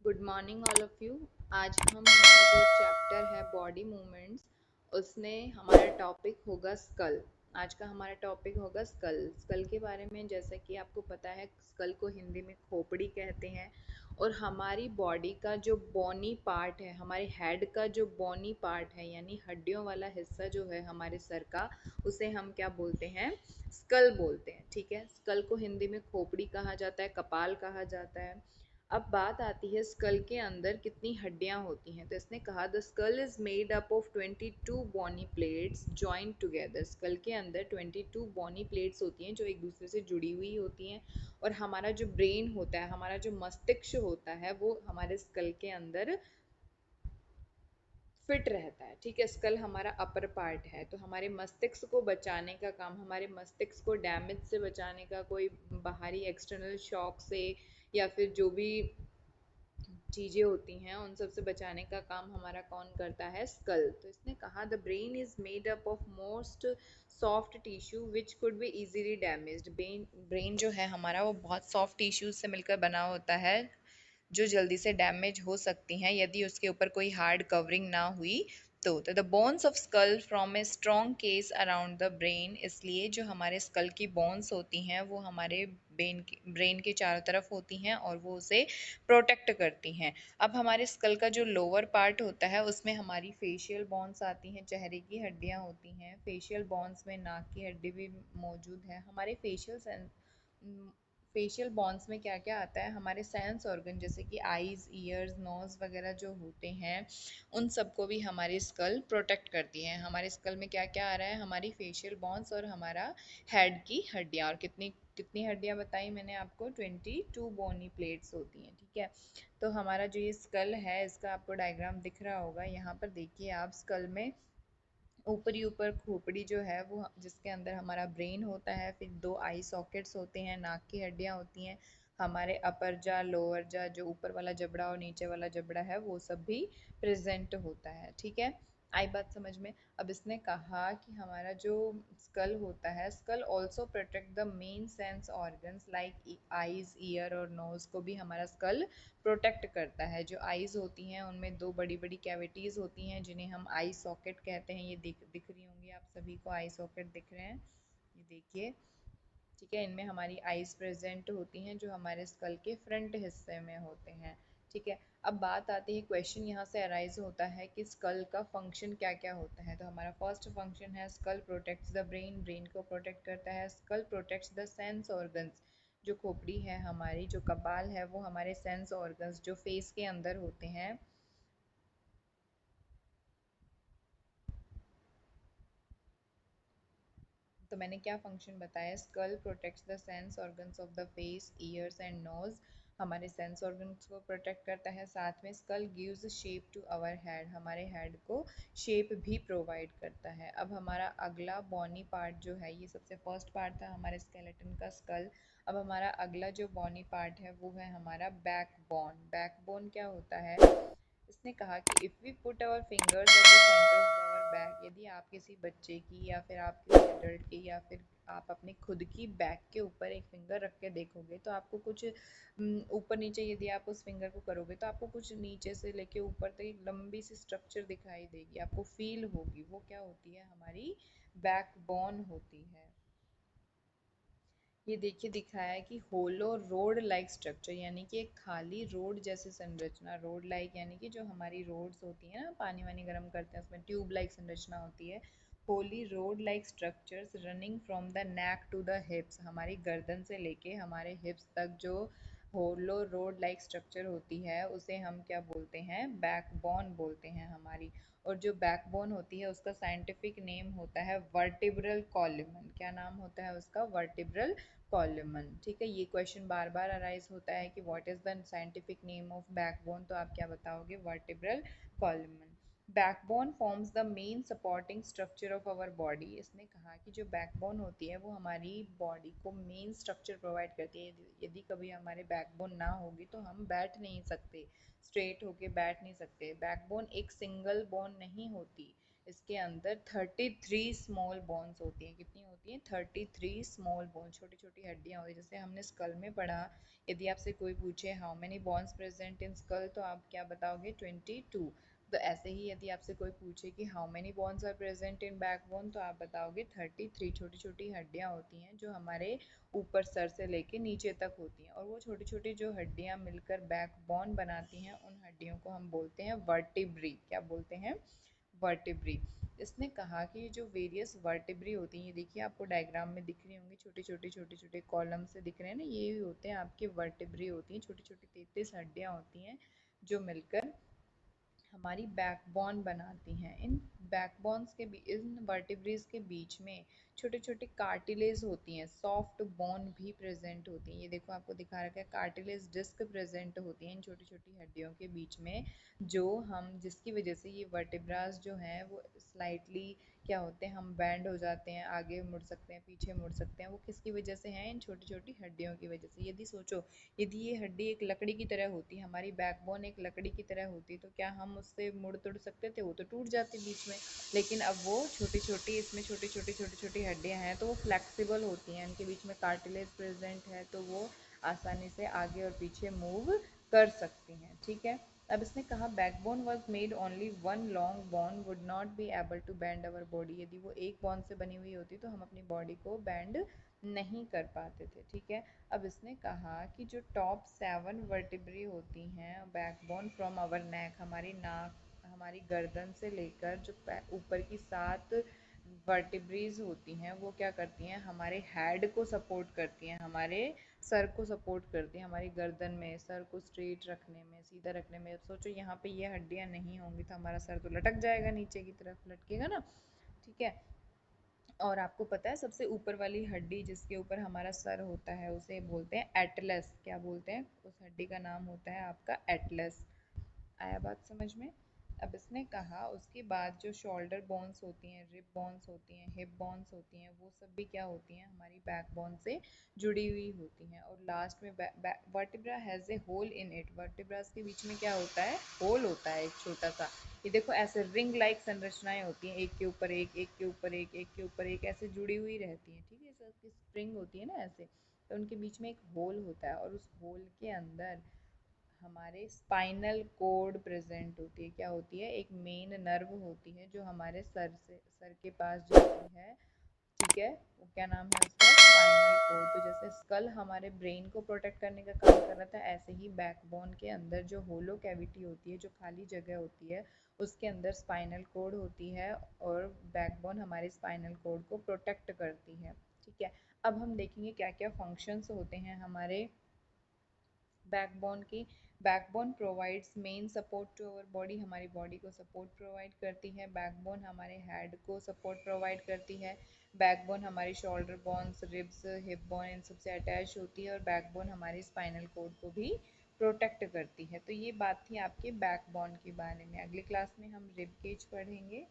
Good morning all of you. आज हम हमारा जो चैप्टर है बॉडी मूवमेंट्स, उसमें हमारा टॉपिक होगा स्कल। आज का हमारा टॉपिक होगा स्कल। स्कल के बारे में जैसा कि आपको पता है, स्कल को हिंदी में खोपड़ी कहते हैं। और हमारी बॉडी का जो बोनी पार्ट है, हमारे हेड का जो बोनी पार्ट है, यानी हड्डियों वाला हिस्सा जो है हमारे सर का, उसे हम क्या बोलते हैं? स्कल बोलते हैं। ठीक है, स्कल को हिंदी में खोपड़ी कहा जाता है, कपाल कहा जाता है। अब बात आती है स्कल के अंदर कितनी हड्डियां होती हैं। तो इसने कहा the skull is made up of 22 bony plates joint together. Skull के अंदर 22 बोनी प्लेट्स होती हैं जो एक दूसरे से जुड़ी हुई होती हैं। और हमारा जो ब्रेन होता है, हमारा जो मस्तिष्क होता है, वो हमारे स्कल के अंदर फिट रहता है। ठीक है, स्कल हमारा अपर पार्ट है, तो हमारे मस्तिष्क को बचाने का काम, हमारे मस्तिष्क को डैमेज से बचाने का, कोई बाहरी एक्सटर्नल शॉक से या फिर जो भी चीज़ें होती हैं उन सब से बचाने का काम हमारा कौन करता है? स्कल। तो इसने कहा the brain is made up of most soft tissue which could be easily damaged. Brain जो है हमारा, वो बहुत सॉफ्ट टिश्यूज से मिलकर बना होता है जो जल्दी से डैमेज हो सकती हैं यदि उसके ऊपर कोई हार्ड कवरिंग ना हुई तो the bones of skull from a strong case around the brain. इसलिए जो हमारे स्कल की बोन्स होती हैं वो हमारे ब्रेन के चारों तरफ होती हैं और वो उसे प्रोटेक्ट करती हैं। अब हमारे स्कल का जो लोअर पार्ट होता है उसमें हमारी फेशियल बोन्स आती हैं, चेहरे की हड्डियां होती हैं। फेशियल बोन्स में नाक की हड्डी भी मौजूद है। हमारे फेशियल बॉन्स में क्या क्या आता है? हमारे सेंस ऑर्गन जैसे कि आईज, ईयर्स, नोज वगैरह जो होते हैं, उन सबको भी हमारी स्कल प्रोटेक्ट करती है। हमारे स्कल में क्या क्या आ रहा है? हमारी फेशियल बॉन्स और हमारा हेड की हड्डियाँ। और कितनी कितनी हड्डियाँ बताई मैंने आपको? 22 बोनी प्लेट्स होती हैं। ठीक है, तो हमारा जो ये स्कल है, इसका आपको डायग्राम दिख रहा होगा। यहाँ पर देखिए आप, स्कल में ऊपरी ऊपर खोपड़ी जो है वो, जिसके अंदर हमारा ब्रेन होता है, फिर दो आई सॉकेट्स होते हैं, नाक की हड्डियां होती हैं, हमारे अपर जा, लोअर जा, जो ऊपर वाला जबड़ा और नीचे वाला जबड़ा है, वो सब भी प्रेजेंट होता है। ठीक है, आई बात समझ में? अब इसने कहा कि हमारा जो स्कल होता है, skull also protect the main sense organs like eyes, ear और नोज को भी हमारा स्कल प्रोटेक्ट करता है। जो आईज होती हैं उनमें दो बड़ी बड़ी कैविटीज होती हैं जिन्हें हम आई सॉकेट कहते हैं। ये दिख रही होंगी आप सभी को, आई सॉकेट दिख रहे हैं, ये देखिए। ठीक है, इनमें हमारी आईज प्रेजेंट होती हैं जो हमारे स्कल के फ्रंट हिस्से में होते हैं। ठीक है, अब बात आती है, क्वेश्चन यहाँ से अराइज होता है कि स्कल का फंक्शन क्या क्या होता है। तो हमारा फर्स्ट फंक्शन है skull protects the brain. Brain को प्रोटेक्ट करता है। Skull protects the sense organs. जो खोपड़ी है हमारी, जो कपाल है, वो हमारे सेंस ऑर्गन्स जो फेस के अंदर होते हैं, तो मैंने क्या फंक्शन बताया? Skull protects the sense organs of the face, ears and nose. हमारे सेंस ऑर्गन्स को प्रोटेक्ट करता है। साथ में skull gives shape to our head. हमारे हेड को शेप भी प्रोवाइड करता है। अब हमारा अगला बॉनी पार्ट जो है, ये सबसे फर्स्ट पार्ट था हमारे स्केलेटन का, स्कल। अब हमारा अगला जो बॉनी पार्ट है वो है हमारा बैकबोन। बैकबोन क्या होता है? इसने कहा कि if we put our fingers at the centre of our back. यदि आप किसी बच्चे की या फिर आप किसी एडल्ट की या फिर आप अपनी खुद की बैक के ऊपर एक फिंगर रख के देखोगे तो आपको कुछ ऊपर नीचे, यदि आप उस फिंगर को करोगे तो आपको कुछ नीचे से लेके ऊपर तक एक लंबी सी स्ट्रक्चर दिखाई देगी, आपको फील होगी। वो क्या होती है? हमारी बैकबोन होती है। ये देखिए दिखाया है कि होलो रोड लाइक स्ट्रक्चर, यानी कि एक खाली रोड जैसी संरचना। रोड लाइक यानी कि जो हमारी रोड्स होती हैं ना, पानी वानी गर्म करते हैं, उसमें ट्यूब लाइक संरचना होती है। Hollow rod like structures running from the neck to the hips. हमारी गर्दन से लेके हमारे हिप्स तक जो होलो रोड लाइक स्ट्रक्चर होती है उसे हम क्या बोलते हैं? बैकबोन बोलते हैं हमारी। और जो बैकबोन होती है उसका साइंटिफिक नेम होता है वर्टिब्रल कॉलमन। क्या नाम होता है उसका? वर्टिब्रल कॉलमन। ठीक है, ये क्वेश्चन बार बार अराइज होता है कि what is the scientific name of backbone, तो आप क्या बताओगे? Vertebral column. Backbone forms the main supporting structure of our body. इसने कहा कि जो बैकबोन होती है वो हमारी बॉडी को मेन स्ट्रक्चर प्रोवाइड करती है। यदि कभी हमारे बैकबोन ना होगी तो हम बैठ नहीं सकते, स्ट्रेट होके बैठ नहीं सकते। बैकबोन एक सिंगल बोन नहीं होती, इसके अंदर 33 स्मॉल बोन्स होती हैं। कितनी होती हैं? 33 स्मॉल बोन, छोटी छोटी हड्डियां होती हैं। जैसे हमने स्कल में पढ़ा, यदि आपसे कोई पूछे how many bones present in school, तो आप क्या बताओगे? 22। तो ऐसे ही यदि आपसे कोई पूछे कि how many bones are present in backbone, तो आप बताओगे 33। छोटी छोटी हड्डियां होती हैं जो हमारे ऊपर सर से लेके नीचे तक होती हैं, और वो छोटी छोटी जो हड्डियां मिलकर बैकबोन बनाती हैं, उन हड्डियों को हम बोलते हैं वर्टिब्री। क्या बोलते हैं? वर्टिब्री। इसने कहा कि जो वेरियस वर्टिब्री होती हैं, ये देखिए आपको डायग्राम में दिख रही होंगी, छोटे छोटे छोटे छोटे कॉलम से दिख रहे हैं ना, ये होते हैं आपके वर्टिब्री होती हैं। छोटी छोटी 33 हड्डियां होती हैं जो मिलकर हमारी बैकबोन बनाती हैं। इन वर्टिब्रेज के बीच में छोटे छोटे कार्टिलेज होती हैं, सॉफ्ट बोन भी प्रेजेंट होती हैं। ये देखो आपको दिखा रखा है, कार्टिलेज डिस्क प्रेजेंट होती हैं इन छोटी छोटी हड्डियों के बीच में, जो हम जिसकी वजह से ये वर्टिब्रास जो हैं वो स्लाइटली क्या होते हैं, हम बैंड हो जाते हैं, आगे मुड़ सकते हैं, पीछे मुड़ सकते हैं। वो किसकी वजह से हैं? इन छोटी छोटी हड्डियों की वजह से। यदि सोचो, यदि ये हड्डी एक लकड़ी की तरह होती, हमारी बैकबोन एक लकड़ी की तरह होती, तो क्या हम उससे मुड़ तुड़ सकते थे? वो तो टूट जाती बीच में। लेकिन अब वो छोटी छोटी, इसमें छोटी छोटी छोटी छोटी हड्डियां हैं, तो वो फ्लेक्सिबल होती हैं, उनके बीच में कार्टिलेज प्रेजेंट है, तो वो आसानी से आगे और पीछे मूव कर सकती हैं। ठीक है। अब इसने कहा backbone was made only one long bone would not be able to bend our body. यदि वो एक बोन से बनी हुई होती तो हम अपनी बॉडी को बैंड नहीं कर पाते थे। ठीक है। अब इसने कहा कि जो टॉप 7 वर्टिब्री होती हैं बैकबोन फ्रॉम आवर नेक, हमारी नाक, हमारी गर्दन से लेकर जो ऊपर की 7 वर्टिब्रीज होती हैं, वो क्या करती हैं? हमारे हेड को सपोर्ट करती हैं, हमारे सर को सपोर्ट करती हैं, हमारी गर्दन में, सर को स्ट्रेट रखने में, सीधा रखने में। सोचो यहाँ पे ये हड्डियाँ नहीं होंगी तो हमारा सर तो लटक जाएगा, नीचे की तरफ लटकेगा ना। ठीक है। और आपको पता है सबसे ऊपर वाली हड्डी जिसके ऊपर हमारा सर होता है उसे बोलते हैं एटलस। क्या बोलते हैं? उस हड्डी का नाम होता है आपका एटलस। आया बात समझ में? अब इसने कहा उसके बाद जो शोल्डर बोन्स होती हैं, रिब बोन्स होती हैं, हिप बोन्स होती हैं, वो सब भी क्या होती हैं? हमारी बैकबोन से जुड़ी हुई होती हैं। और लास्ट में vertebra has a hole in it. Vertebras के बीच में क्या होता है? होल होता है एक छोटा सा। ये देखो ऐसे रिंग लाइक संरचनाएं होती हैं, एक के ऊपर एक, एक के ऊपर एक, एक के ऊपर एक, ऐसे जुड़ी हुई रहती हैं। ठीक है, जैसे स्प्रिंग होती है ना ऐसे, तो उनके बीच में एक होल होता है, और उस होल के अंदर हमारे स्पाइनल कोड प्रेजेंट होती है। क्या होती है? एक मेन नर्व होती है जो हमारे सर के पास जाती है। ठीक है। वो क्या नाम है उसका? Spinal cord. तो जैसे स्कल हमारे ब्रेन को प्रोटेक्ट करने का काम कर रहा था, ऐसे ही बैकबोन के अंदर जो होलो कैविटी होती है, जो खाली जगह होती है, उसके अंदर स्पाइनल कोड होती है, और बैकबोन हमारे स्पाइनल कोड को प्रोटेक्ट करती है। ठीक है। अब हम देखेंगे क्या क्या फंक्शंस होते हैं हमारे बैकबोन की। Backbone provides main support to our body, हमारी बॉडी को सपोर्ट प्रोवाइड करती है। बैकबोन हमारे हेड को सपोर्ट प्रोवाइड करती है। बैकबोन हमारी shoulder bones, ribs, hip bone इन सबसे अटैच होती है, और बैकबोन हमारी स्पाइनल कोड को भी प्रोटेक्ट करती है। तो ये बात थी आपके बैकबोन के बारे में। अगली क्लास में हम रिब केज पढ़ेंगे।